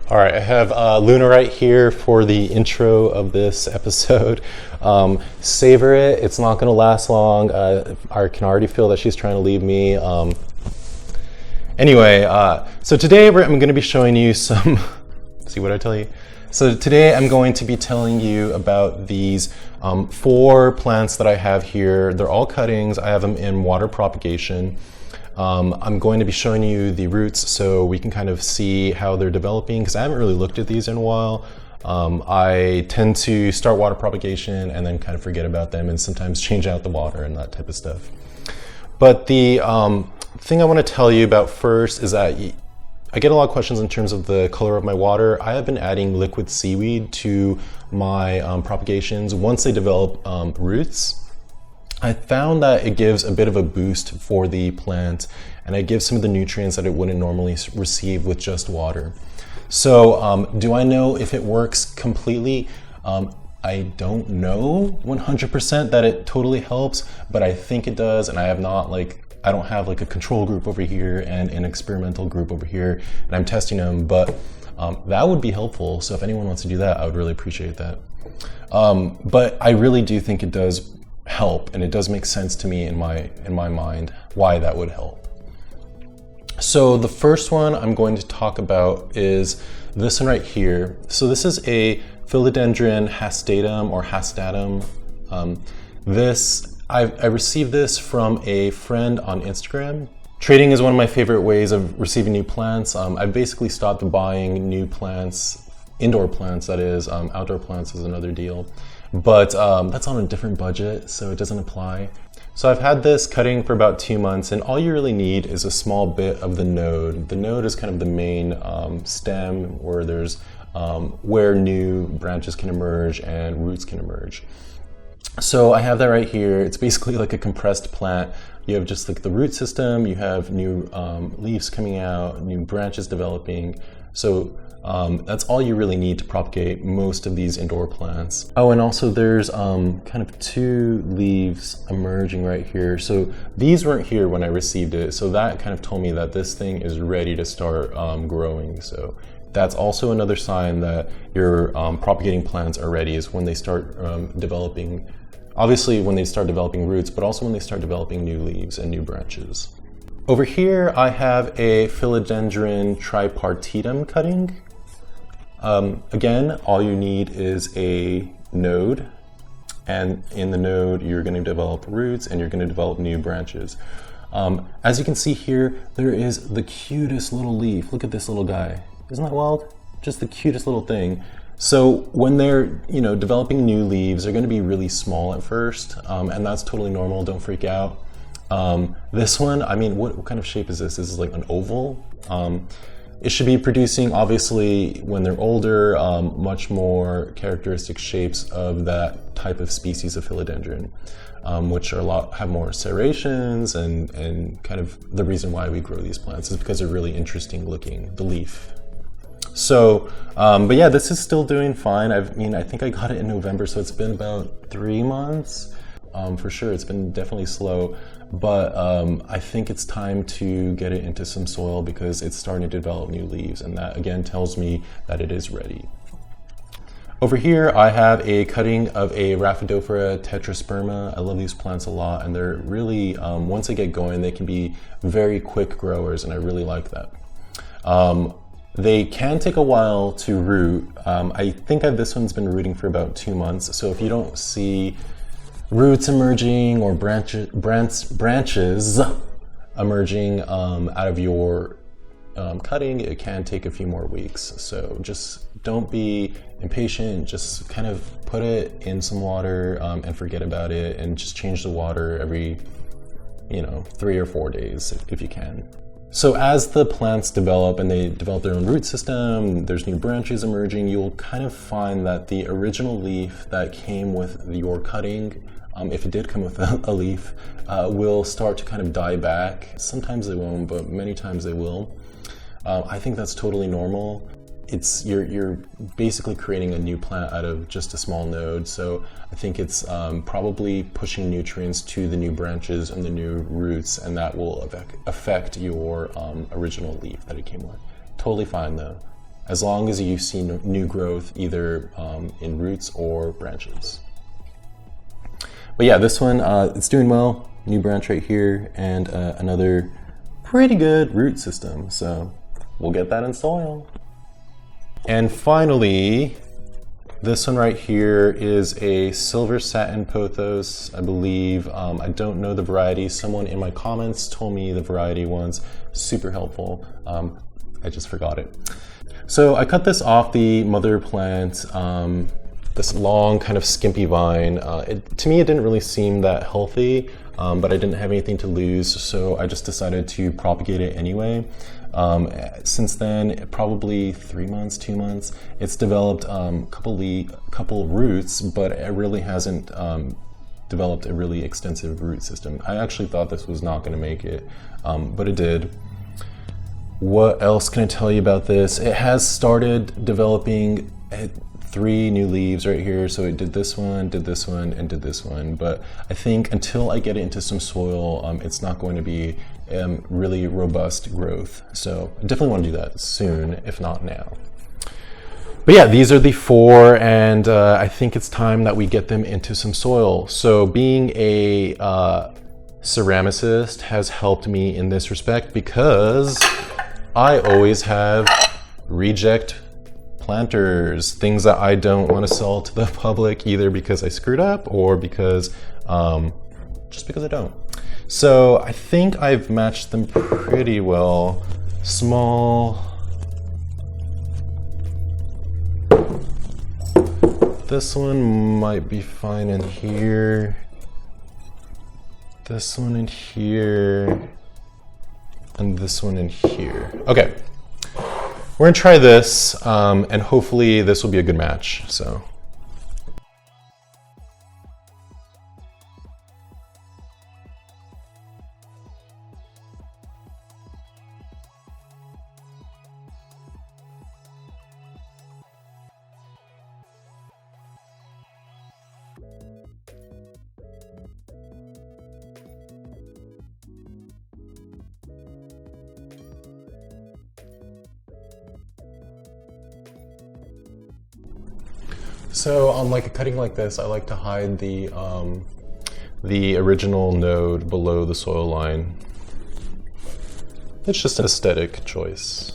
All right, I have Luna right here for the intro of this episode. Savor it, it's not gonna last long. I can already feel that she's trying to leave me. Anyway, so today I'm gonna be showing you some, see what I tell you? So today I'm going to be telling you about these 4 plants that I have here. They're all cuttings, I have them in water propagation. I'm going to be showing you the roots so we can kind of see how they're developing, because I haven't really looked at these in a while. I tend to start water propagation and then kind of forget about them and sometimes change out the water and that type of stuff. But the thing I want to tell you about first is that I get a lot of questions in terms of the color of my water. I have been adding liquid seaweed to my propagations once they develop roots. I found that it gives a bit of a boost for the plant and it gives some of the nutrients that it wouldn't normally receive with just water. So do I know if it works completely? I don't know 100% that it totally helps, but I think it does, and I don't have like a control group over here and an experimental group over here, and I'm testing them, but that would be helpful. So if anyone wants to do that, I would really appreciate that. But I really do think it does help, and it does make sense to me in my mind why that would help. So the first one I'm going to talk about is this one right here. So this is a Philodendron hastatum or hastatum. I received this from a friend on Instagram. Trading is one of my favorite ways of receiving new plants. I've basically stopped buying new plants, indoor plants that is, outdoor plants is another deal. But that's on a different budget, so it doesn't apply. So I've had this cutting for about 2 months, and all you really need is a small bit of the node. The node is kind of the main stem where new branches can emerge and roots can emerge. So I have that right here. It's basically like a compressed plant. You have just like the root system, you have new leaves coming out, new branches developing. So that's all you really need to propagate most of these indoor plants. Oh, and also there's kind of 2 leaves emerging right here. So these weren't here when I received it. So that kind of told me that this thing is ready to start growing. So that's also another sign that your propagating plants are ready, is when they start developing, obviously when they start developing roots, but also when they start developing new leaves and new branches. Over here, I have a Philodendron tripartitum cutting. Again, all you need is a node, and in the node, you're going to develop roots and you're going to develop new branches. As you can see here, there is the cutest little leaf. Look at this little guy. Isn't that wild? Just the cutest little thing. So when they're, developing new leaves, they're going to be really small at first, and that's totally normal. Don't freak out. This one, I mean, what kind of shape is this? This is like an oval. It should be producing, obviously, when they're older, much more characteristic shapes of that type of species of philodendron, which have more serrations, and kind of the reason why we grow these plants is because they're really interesting looking, the leaf. So, but yeah, this is still doing fine. I think I got it in November, so it's been about 3 months. For sure, it's been definitely slow, but I think it's time to get it into some soil because it's starting to develop new leaves, and that again tells me that it is ready. Over here, I have a cutting of a Rhaphidophora tetrasperma. I love these plants a lot, and they're really, once they get going, they can be very quick growers, and I really like that. They can take a while to root. I think this one's been rooting for about 2 months, so if you don't see roots emerging or branches emerging out of your cutting, it can take a few more weeks. So just don't be impatient, just kind of put it in some water and forget about it, and just change the water every 3 or 4 days if you can. So as the plants develop and they develop their own root system, there's new branches emerging, you'll kind of find that the original leaf that came with your cutting if it did come with a leaf, will start to kind of die back. Sometimes they won't, but many times they will. I think that's totally normal. You're basically creating a new plant out of just a small node, so I think it's probably pushing nutrients to the new branches and the new roots, and that will affect your original leaf that it came with. Totally fine though, as long as you see new growth either in roots or branches. But yeah, this one, it's doing well. New branch right here, and another pretty good root system, so we'll get that in soil. And finally, this one right here is a silver satin pothos, I believe. I don't know the variety. Someone in my comments told me the variety once. Super helpful. I just forgot it. So I cut this off the mother plant, this long kind of skimpy vine. To me, it didn't really seem that healthy, but I didn't have anything to lose, so I just decided to propagate it anyway. Since then, probably 3 months, 2 months, it's developed couple roots, but it really hasn't developed a really extensive root system. I actually thought this was not going to make it, but it did. What else can I tell you about this? It has started developing 3 new leaves right here. So it did this one, and did this one. But I think until I get it into some soil, it's not going to be really robust growth. So I definitely want to do that soon, if not now. But yeah, these are the 4, and I think it's time that we get them into some soil. So being a ceramicist has helped me in this respect, because I always have reject planters, things that I don't want to sell to the public, either because I screwed up or because just because I don't. So I think I've matched them pretty well. Small. This one might be fine in here. This one in here. And this one in here. Okay. We're gonna try this, and hopefully this will be a good match, so. So on like a cutting like this, I like to hide the original node below the soil line. It's just an aesthetic choice.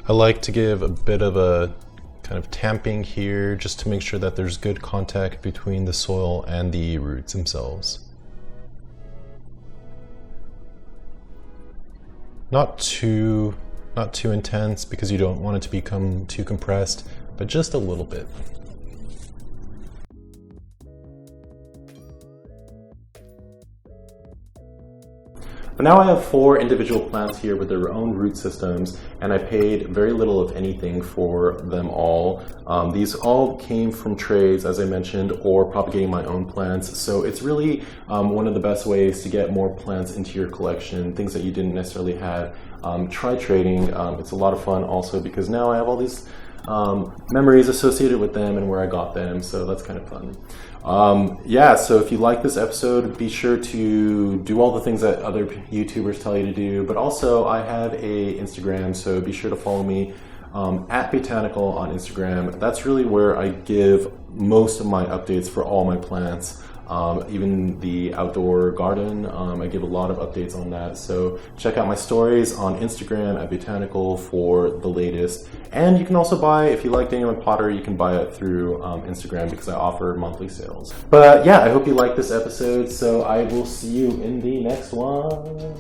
I like to give a bit of a kind of tamping here just to make sure that there's good contact between the soil and the roots themselves. Not too intense, because you don't want it to become too compressed, but just a little bit. But now I have 4 individual plants here with their own root systems, and I paid very little, if anything, for them all. These all came from trades, as I mentioned, or propagating my own plants. So it's really one of the best ways to get more plants into your collection, things that you didn't necessarily have. Try trading. It's a lot of fun also, because now I have all these memories associated with them and where I got them, so that's kind of fun. Yeah, so if you like this episode, be sure to do all the things that other YouTubers tell you to do, but also I have a Instagram, so be sure to follow me at Botanical on Instagram. That's really where I give most of my updates for all my plants. Even the outdoor garden, I give a lot of updates on that. So check out my stories on Instagram at Botanical for the latest. And you can also buy, if you like Daniel Potter, you can buy it through Instagram, because I offer monthly sales. But yeah, I hope you liked this episode. So I will see you in the next one.